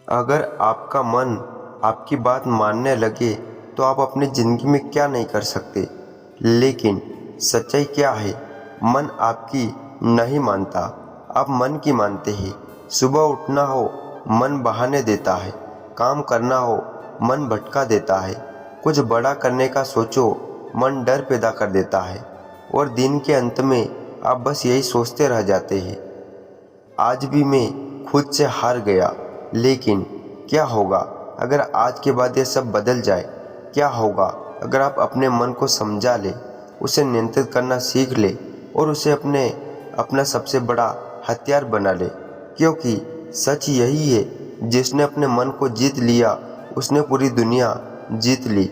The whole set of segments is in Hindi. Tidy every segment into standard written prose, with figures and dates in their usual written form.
अगर आपका मन आपकी बात मानने लगे तो आप अपनी ज़िंदगी में क्या नहीं कर सकते। लेकिन सच्चाई क्या है, मन आपकी नहीं मानता, आप मन की मानते हैं। सुबह उठना हो, मन बहाने देता है। काम करना हो, मन भटका देता है। कुछ बड़ा करने का सोचो, मन डर पैदा कर देता है। और दिन के अंत में आप बस यही सोचते रह जाते हैं, आज भी मैं खुद से हार गया। लेकिन क्या होगा अगर आज के बाद ये सब बदल जाए? क्या होगा अगर आप अपने मन को समझा ले, उसे नियंत्रित करना सीख ले और उसे अपना सबसे बड़ा हथियार बना ले? क्योंकि सच यही है, जिसने अपने मन को जीत लिया उसने पूरी दुनिया जीत ली।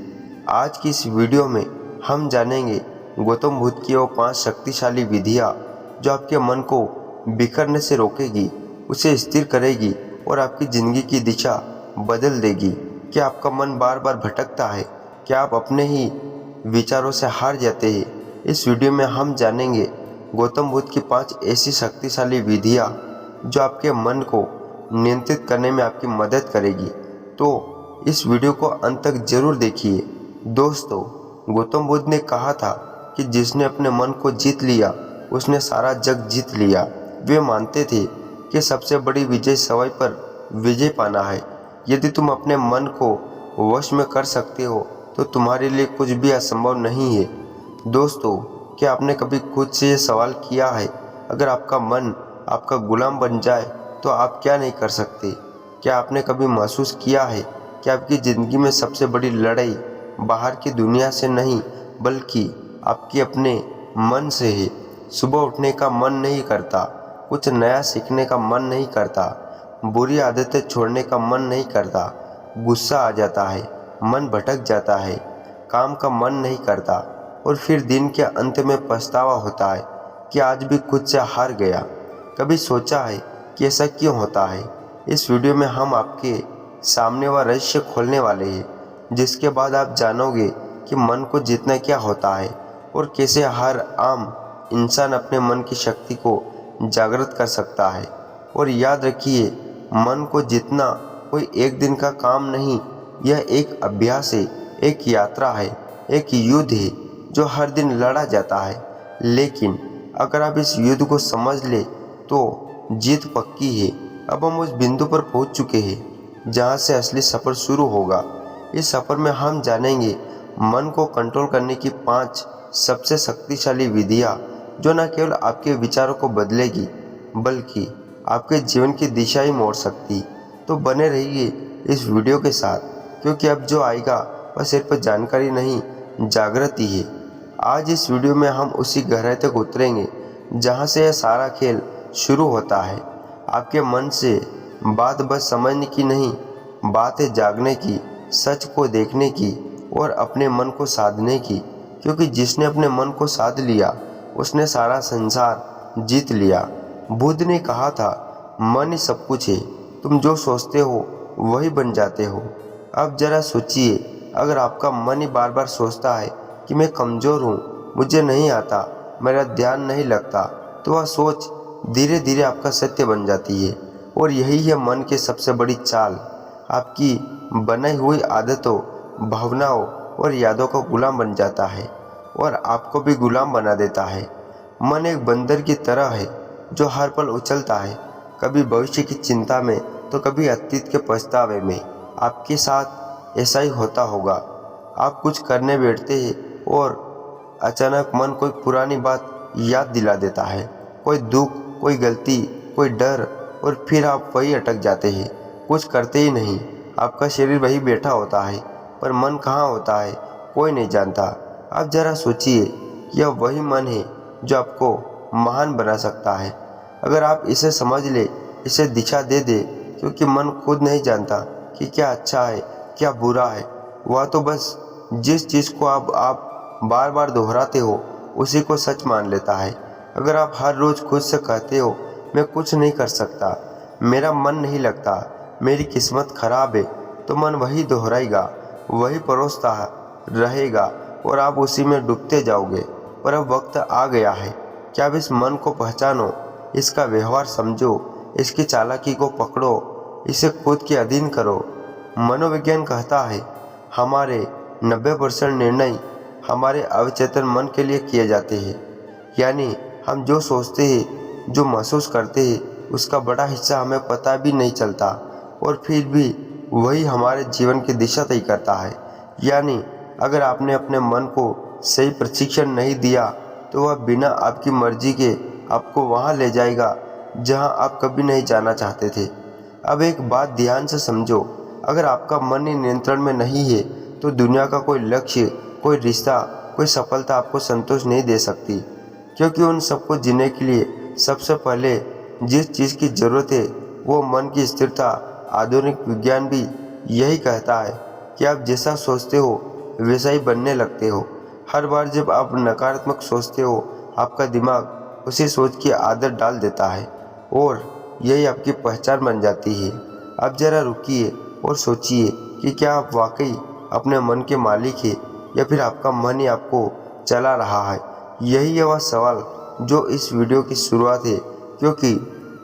आज की इस वीडियो में हम जानेंगे गौतम बुद्ध की वो 5 शक्तिशाली विधियाँ जो आपके मन को बिखरने से रोकेगी, उसे स्थिर करेगी और आपकी ज़िंदगी की दिशा बदल देगी। क्या आपका मन बार बार भटकता है? क्या आप अपने ही विचारों से हार जाते हैं? इस वीडियो में हम जानेंगे गौतम बुद्ध की 5 ऐसी शक्तिशाली विधियाँ जो आपके मन को नियंत्रित करने में आपकी मदद करेगी। तो इस वीडियो को अंत तक जरूर देखिए। दोस्तों, गौतम बुद्ध ने कहा था कि जिसने अपने मन को जीत लिया उसने सारा जग जीत लिया। वे मानते थे कि सबसे बड़ी विजय सवाई पर विजय पाना है। यदि तुम अपने मन को वश में कर सकते हो तो तुम्हारे लिए कुछ भी असंभव नहीं है। दोस्तों, क्या आपने कभी खुद से ये सवाल किया है, अगर आपका मन आपका गुलाम बन जाए तो आप क्या नहीं कर सकते? क्या आपने कभी महसूस किया है कि आपकी ज़िंदगी में सबसे बड़ी लड़ाई बाहर की दुनिया से नहीं बल्कि आपके अपने मन से है? सुबह उठने का मन नहीं करता, कुछ नया सीखने का मन नहीं करता, बुरी आदतें छोड़ने का मन नहीं करता, गुस्सा आ जाता है, मन भटक जाता है, काम का मन नहीं करता और फिर दिन के अंत में पछतावा होता है कि आज भी खुद से हार गया। कभी सोचा है कि ऐसा क्यों होता है? इस वीडियो में हम आपके सामने वह रहस्य खोलने वाले हैं, जिसके बाद आप जानोगे कि मन को जीतना क्या होता है और कैसे हर आम इंसान अपने मन की शक्ति को जागृत कर सकता है। और याद रखिए, मन को जीतना कोई एक दिन का काम नहीं, यह एक अभ्यास है, एक यात्रा है, एक युद्ध है जो हर दिन लड़ा जाता है। लेकिन अगर आप इस युद्ध को समझ ले तो जीत पक्की है। अब हम उस बिंदु पर पहुंच चुके हैं जहां से असली सफ़र शुरू होगा। इस सफ़र में हम जानेंगे मन को कंट्रोल करने की 5 सबसे शक्तिशाली विधियाँ जो न केवल आपके विचारों को बदलेगी बल्कि आपके जीवन की दिशा ही मोड़ सकती। तो बने रहिए इस वीडियो के साथ, क्योंकि अब जो आएगा वह सिर्फ जानकारी नहीं, जागृति है। आज इस वीडियो में हम उसी गहराई तक उतरेंगे जहां से यह सारा खेल शुरू होता है। आपके मन से बात बस समझने की नहीं, बात है जागने की, सच को देखने की और अपने मन को साधने की। क्योंकि जिसने अपने मन को साध लिया उसने सारा संसार जीत लिया। बुद्ध ने कहा था, मन ही सब कुछ है, तुम जो सोचते हो वही बन जाते हो। अब जरा सोचिए, अगर आपका मन ही बार बार सोचता है कि मैं कमज़ोर हूँ, मुझे नहीं आता, मेरा ध्यान नहीं लगता, तो वह सोच धीरे धीरे आपका सत्य बन जाती है। और यही है मन की सबसे बड़ी चाल, आपकी बनाई हुई आदतों, भावनाओं और यादों का गुलाम बन जाता है और आपको भी गुलाम बना देता है। मन एक बंदर की तरह है जो हर पल उछलता है, कभी भविष्य की चिंता में तो कभी अतीत के पछतावे में। आपके साथ ऐसा ही होता होगा। आप कुछ करने बैठते हैं और अचानक मन कोई पुरानी बात याद दिला देता है, कोई दुख, कोई गलती, कोई डर, और फिर आप वही अटक जाते हैं, कुछ करते ही नहीं। आपका शरीर वही बैठा होता है पर मन कहाँ होता है कोई नहीं जानता। आप जरा सोचिए, यह वही मन है जो आपको महान बना सकता है अगर आप इसे समझ ले, इसे दिशा दे दे। क्योंकि मन खुद नहीं जानता कि क्या अच्छा है क्या बुरा है, वह तो बस जिस चीज़ को आप बार बार दोहराते हो उसी को सच मान लेता है। अगर आप हर रोज़ खुद से कहते हो मैं कुछ नहीं कर सकता, मेरा मन नहीं लगता, मेरी किस्मत खराब है, तो मन वही दोहराएगा, वही परोसता रहेगा और आप उसी में डूबते जाओगे। पर अब वक्त आ गया है कि आप इस मन को पहचानो, इसका व्यवहार समझो, इसकी चालाकी को पकड़ो। इसे खुद के अधीन करो। मनोविज्ञान कहता है हमारे 90% निर्णय हमारे अवचेतन मन के लिए किए जाते हैं। यानी हम जो सोचते हैं, जो महसूस करते हैं, उसका बड़ा हिस्सा हमें पता भी नहीं चलता और फिर भी वही हमारे जीवन की दिशा तय करता है। यानी अगर आपने अपने मन को सही प्रशिक्षण नहीं दिया तो वह बिना आपकी मर्जी के आपको वहाँ ले जाएगा जहाँ आप कभी नहीं जाना चाहते थे। अब एक बात ध्यान से समझो, अगर आपका मन ही नियंत्रण में नहीं है तो दुनिया का कोई लक्ष्य, कोई रिश्ता, कोई सफलता आपको संतोष नहीं दे सकती, क्योंकि उन सबको जीने के लिए सबसे पहले जिस चीज़ की ज़रूरत है वो मन की स्थिरता। आधुनिक विज्ञान भी यही कहता है कि आप जैसा सोचते हो वैसा ही बनने लगते हो। हर बार जब आप नकारात्मक सोचते हो आपका दिमाग उसी सोच की आदत डाल देता है और यही आपकी पहचान बन जाती है। अब जरा रुकिए और सोचिए कि क्या आप वाकई अपने मन के मालिक हैं या फिर आपका मन ही आपको चला रहा है। यही है वह सवाल जो इस वीडियो की शुरुआत है, क्योंकि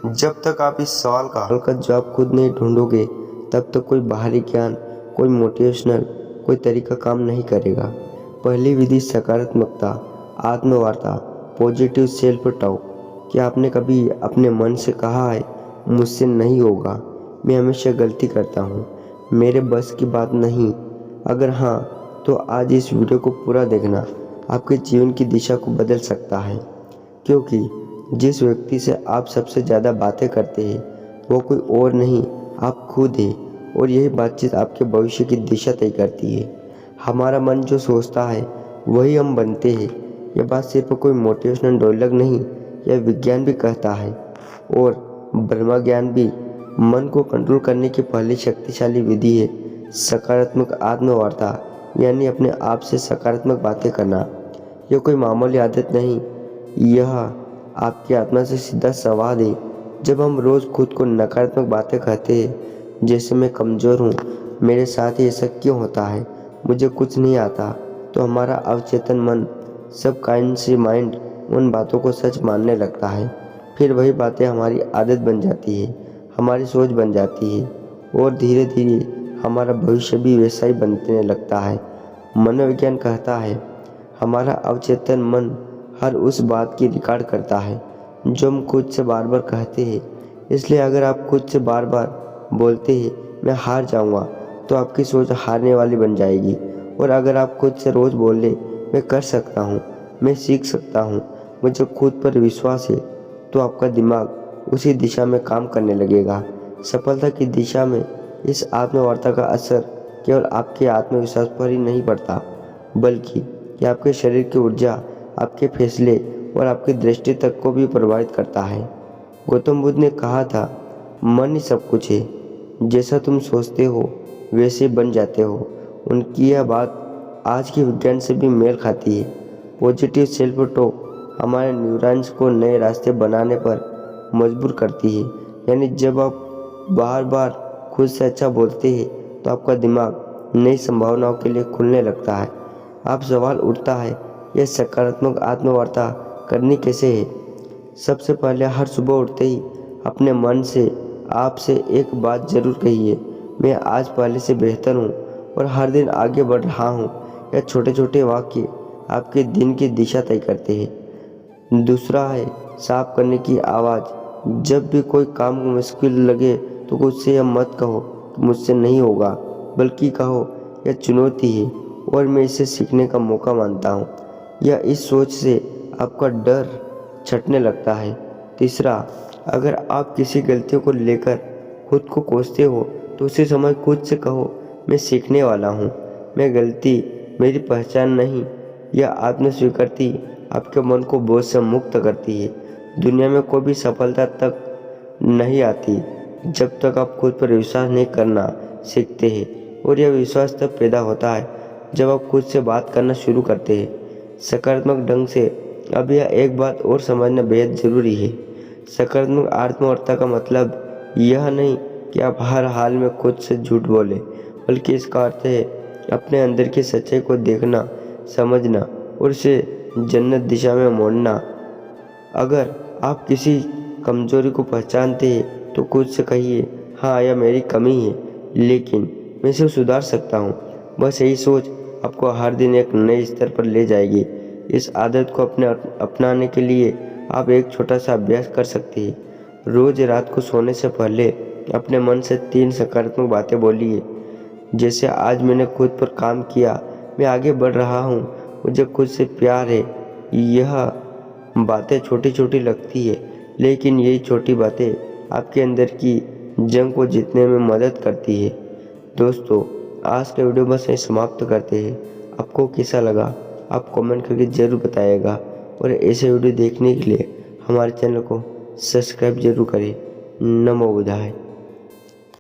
जब तक आप इस सवाल का जवाब खुद नहीं ढूंढोगे तब तक कोई बाहरी ज्ञान, कोई मोटिवेशनल, कोई तरीका काम नहीं करेगा। पहली विधि सकारात्मकता, आत्मवार्ता, पॉजिटिव सेल्फ टॉक। क्या आपने कभी अपने मन से कहा है मुझसे नहीं होगा, मैं हमेशा गलती करता हूँ, मेरे बस की बात नहीं? अगर हाँ तो आज इस वीडियो को पूरा देखना, आपके जीवन की दिशा को बदल सकता है। क्योंकि जिस व्यक्ति से आप सबसे ज़्यादा बातें करते हैं वो कोई और नहीं, आप खुद हैं और यही बातचीत आपके भविष्य की दिशा तय करती है। हमारा मन जो सोचता है वही हम बनते हैं। यह बात सिर्फ कोई मोटिवेशनल डायलॉग नहीं, यह विज्ञान भी कहता है और ब्रह्म ज्ञान भी। मन को कंट्रोल करने की पहली शक्तिशाली विधि है सकारात्मक आत्मवार्ता, यानी अपने आप से सकारात्मक बातें करना। यह कोई मामूली आदत नहीं, यह आपकी आत्मा से सीधा संवाद है। जब हम रोज़ खुद को नकारात्मक बातें कहते हैं, जैसे मैं कमज़ोर हूँ, मेरे साथ ही ऐसा क्यों होता है, मुझे कुछ नहीं आता, तो हमारा अवचेतन मन, सबकॉन्शियस माइंड उन बातों को सच मानने लगता है। फिर वही बातें हमारी आदत बन जाती है, हमारी सोच बन जाती है और धीरे धीरे हमारा भविष्य भी वैसा ही बनने लगता है। मनोविज्ञान कहता है हमारा अवचेतन मन हर उस बात की रिकॉर्ड करता है जो हम खुद से बार बार कहते हैं। इसलिए अगर आप खुद से बार बार बोलते हैं मैं हार जाऊंगा, तो आपकी सोच हारने वाली बन जाएगी। और अगर आप खुद से रोज़ बोले मैं कर सकता हूँ, मैं सीख सकता हूँ, मुझे खुद पर विश्वास है, तो आपका दिमाग उसी दिशा में काम करने लगेगा। सफलता की दिशा में इस आत्मवार्ता का असर केवल आपके आत्मविश्वास पर ही नहीं पड़ता, बल्कि ये आपके शरीर की ऊर्जा, आपके फैसले और आपकी दृष्टि तक को भी प्रभावित करता है। गौतम बुद्ध ने कहा था मन ही सब कुछ है, जैसा तुम सोचते हो वैसे बन जाते हो। उनकी यह बात आज के विज्ञान से भी मेल खाती है। पॉजिटिव सेल्फ टॉक हमारे न्यूरॉन्स को नए रास्ते बनाने पर मजबूर करती है। यानी जब आप बार बार खुद से अच्छा बोलते हैं तो आपका दिमाग नई संभावनाओं के लिए खुलने लगता है। अब सवाल उठता है यह सकारात्मक आत्मवार्ता करनी कैसे है? सबसे पहले हर सुबह उठते ही अपने मन से आपसे एक बात जरूर कहिए, मैं आज पहले से बेहतर हूँ और हर दिन आगे बढ़ रहा हूँ। यह छोटे छोटे वाक्य आपके दिन की दिशा तय करते हैं। दूसरा है साफ करने की आवाज़। जब भी कोई काम मुश्किल लगे तो खुद से यह मत कहो कि मुझसे नहीं होगा, बल्कि कहो यह चुनौती है और मैं इसे सीखने का मौका मानता हूँ। या इस सोच से आपका डर छटने लगता है। तीसरा, अगर आप किसी गलतियों को लेकर खुद को कोसते हो तो उसी समय खुद से कहो मैं सीखने वाला हूँ, मैं गलती मेरी पहचान नहीं। यह आत्मस्वीकृति आपके मन को बोझ से मुक्त करती है। दुनिया में कोई भी सफलता तक नहीं आती जब तक आप खुद पर विश्वास नहीं करना सीखते हैं, और यह विश्वास तब पैदा होता है जब आप खुद से बात करना शुरू करते हैं सकारात्मक ढंग से। अब यह एक बात और समझना बेहद ज़रूरी है। सकारात्मक आत्मवार्ता का मतलब यह नहीं कि आप हर हाल में खुद से झूठ बोलें, बल्कि इसका अर्थ है अपने अंदर की सच्चाई को देखना, समझना और उसे जन्नत दिशा में मोड़ना। अगर आप किसी कमजोरी को पहचानते हैं तो खुद से कहिए हाँ, यह मेरी कमी है, लेकिन मैं इसे सुधार सकता हूँ। बस यही सोच आपको हर दिन एक नए स्तर पर ले जाएगी। इस आदत को अपनाने के लिए आप एक छोटा सा अभ्यास कर सकते हैं। रोज़ रात को सोने से पहले अपने मन से 3 सकारात्मक बातें बोलिए, जैसे आज मैंने खुद पर काम किया, मैं आगे बढ़ रहा हूँ, मुझे खुद से प्यार है। यह बातें छोटी छोटी लगती है, लेकिन यही छोटी बातें आपके अंदर की जंग को जीतने में मदद करती है। दोस्तों, आज का वीडियो बस यहीं समाप्त करते हैं। आपको कैसा लगा आप कमेंट करके ज़रूर बताइएगा, और ऐसे वीडियो देखने के लिए हमारे चैनल को सब्सक्राइब जरूर करें। नमो बुद्धाय।